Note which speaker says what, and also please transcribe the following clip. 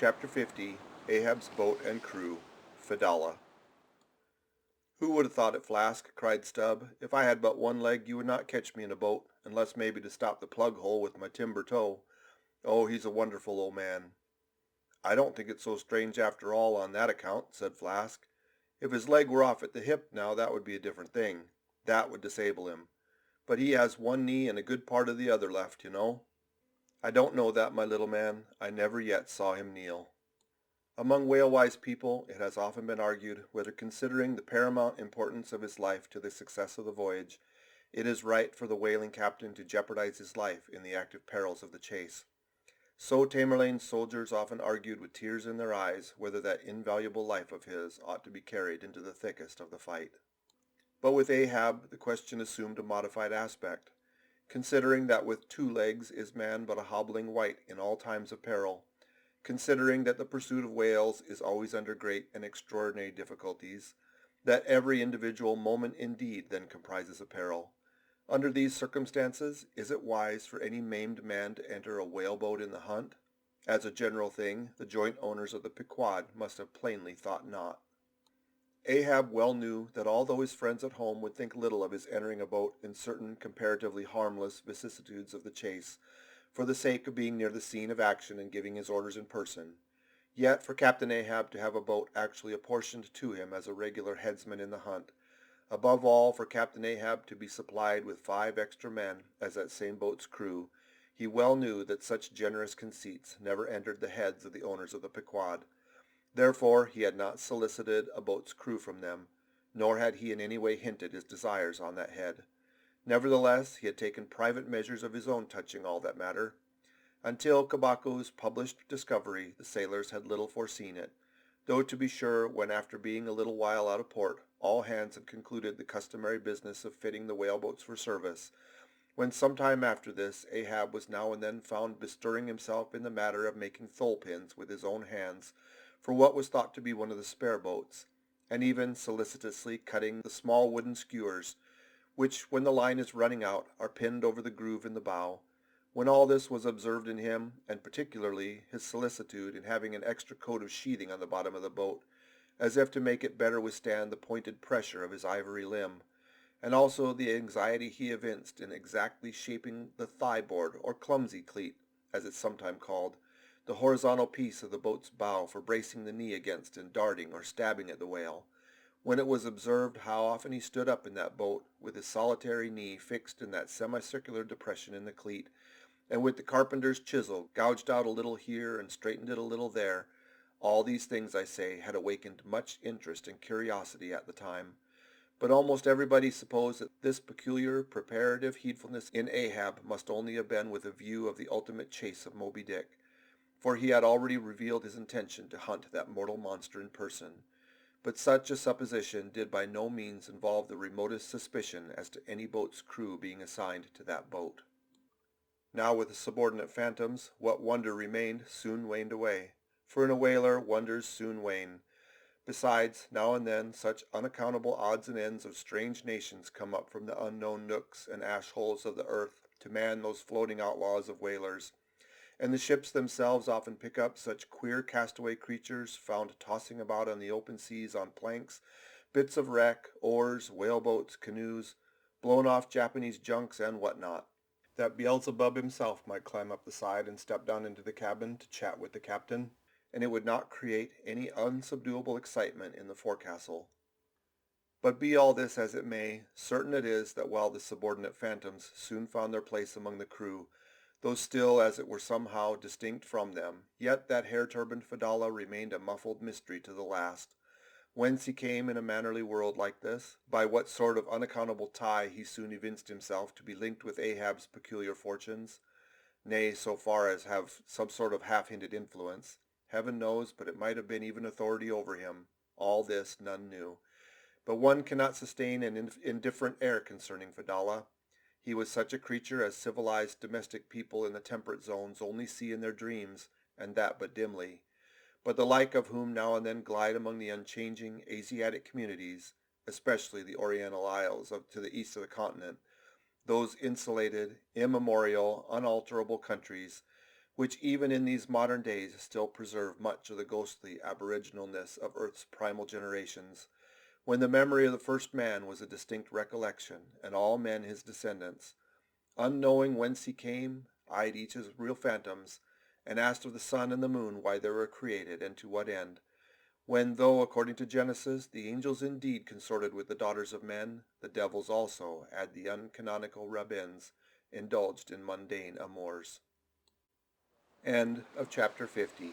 Speaker 1: Chapter 50, Ahab's Boat and Crew, Fedallah. "Who would have thought it, Flask?" cried Stubb. "If I had but one leg you would not catch me in a boat, unless maybe to stop the plug hole with my timber toe. Oh, he's a wonderful old man." "I don't think it's so strange after all on that account," said Flask. "If his leg were off at the hip now, that would be a different thing. That would disable him. But he has one knee and a good part of the other left, you know." "I don't know that, my little man. I never yet saw him kneel." Among whale-wise people it has often been argued whether, considering the paramount importance of his life to the success of the voyage, it is right for the whaling captain to jeopardize his life in the active perils of the chase. So Tamerlane's soldiers often argued with tears in their eyes whether that invaluable life of his ought to be carried into the thickest of the fight. But with Ahab the question assumed a modified aspect, considering that with 2 legs is man but a hobbling wight in all times of peril, considering that the pursuit of whales is always under great and extraordinary difficulties, that every individual moment indeed then comprises a peril. Under these circumstances, is it wise for any maimed man to enter a whaleboat in the hunt? As a general thing, the joint owners of the Pequod must have plainly thought not. Ahab well knew that although his friends at home would think little of his entering a boat in certain comparatively harmless vicissitudes of the chase, for the sake of being near the scene of action and giving his orders in person, yet for Captain Ahab to have a boat actually apportioned to him as a regular headsman in the hunt, above all for Captain Ahab to be supplied with 5 extra men as that same boat's crew, he well knew that such generous conceits never entered the heads of the owners of the Pequod. Therefore he had not solicited a boat's crew from them, nor had he in any way hinted his desires on that head. Nevertheless, he had taken private measures of his own touching all that matter. Until Cabaco's published discovery, the sailors had little foreseen it, though to be sure, when after being a little while out of port, all hands had concluded the customary business of fitting the whaleboats for service, when some time after this Ahab was now and then found bestirring himself in the matter of making thole-pins with his own hands for what was thought to be one of the spare boats, and even solicitously cutting the small wooden skewers, which, when the line is running out, are pinned over the groove in the bow. When all this was observed in him, and particularly his solicitude in having an extra coat of sheathing on the bottom of the boat, as if to make it better withstand the pointed pressure of his ivory limb, and also the anxiety he evinced in exactly shaping the thigh-board or clumsy cleat, as it's sometimes called, the horizontal piece of the boat's bow for bracing the knee against and darting or stabbing at the whale, when it was observed how often he stood up in that boat with his solitary knee fixed in that semicircular depression in the cleat, and with the carpenter's chisel gouged out a little here and straightened it a little there, all these things, I say, had awakened much interest and curiosity at the time. But almost everybody supposed that this peculiar preparative heedfulness in Ahab must only have been with a view of the ultimate chase of Moby Dick, for he had already revealed his intention to hunt that mortal monster in person. But such a supposition did by no means involve the remotest suspicion as to any boat's crew being assigned to that boat. Now with the subordinate phantoms, what wonder remained soon waned away, for in a whaler wonders soon wane. Besides, now and then such unaccountable odds and ends of strange nations come up from the unknown nooks and ash-holes of the earth to man those floating outlaws of whalers, and the ships themselves often pick up such queer castaway creatures found tossing about on the open seas on planks, bits of wreck, oars, whaleboats, canoes, blown-off Japanese junks, and what not, that Beelzebub himself might climb up the side and step down into the cabin to chat with the captain, and it would not create any unsubduable excitement in the forecastle. But be all this as it may, certain it is that while the subordinate phantoms soon found their place among the crew, though still as it were somehow distinct from them, yet that hair-turbaned Fedallah remained a muffled mystery to the last. Whence he came in a mannerly world like this, by what sort of unaccountable tie he soon evinced himself to be linked with Ahab's peculiar fortunes, nay, so far as have some sort of half-hinted influence, heaven knows, but it might have been even authority over him. All this none knew. But one cannot sustain an indifferent air concerning Fedallah. He was such a creature as civilized domestic people in the temperate zones only see in their dreams, and that but dimly, but the like of whom now and then glide among the unchanging Asiatic communities, especially the Oriental Isles to the east of the continent, those insulated, immemorial, unalterable countries, which even in these modern days still preserve much of the ghostly aboriginalness of Earth's primal generations, when the memory of the first man was a distinct recollection, and all men his descendants, unknowing whence he came, eyed each as real phantoms, and asked of the sun and the moon why they were created and to what end, when, though, according to Genesis, the angels indeed consorted with the daughters of men, the devils also, as the uncanonical rabbins, indulged in mundane amours. End of chapter 50.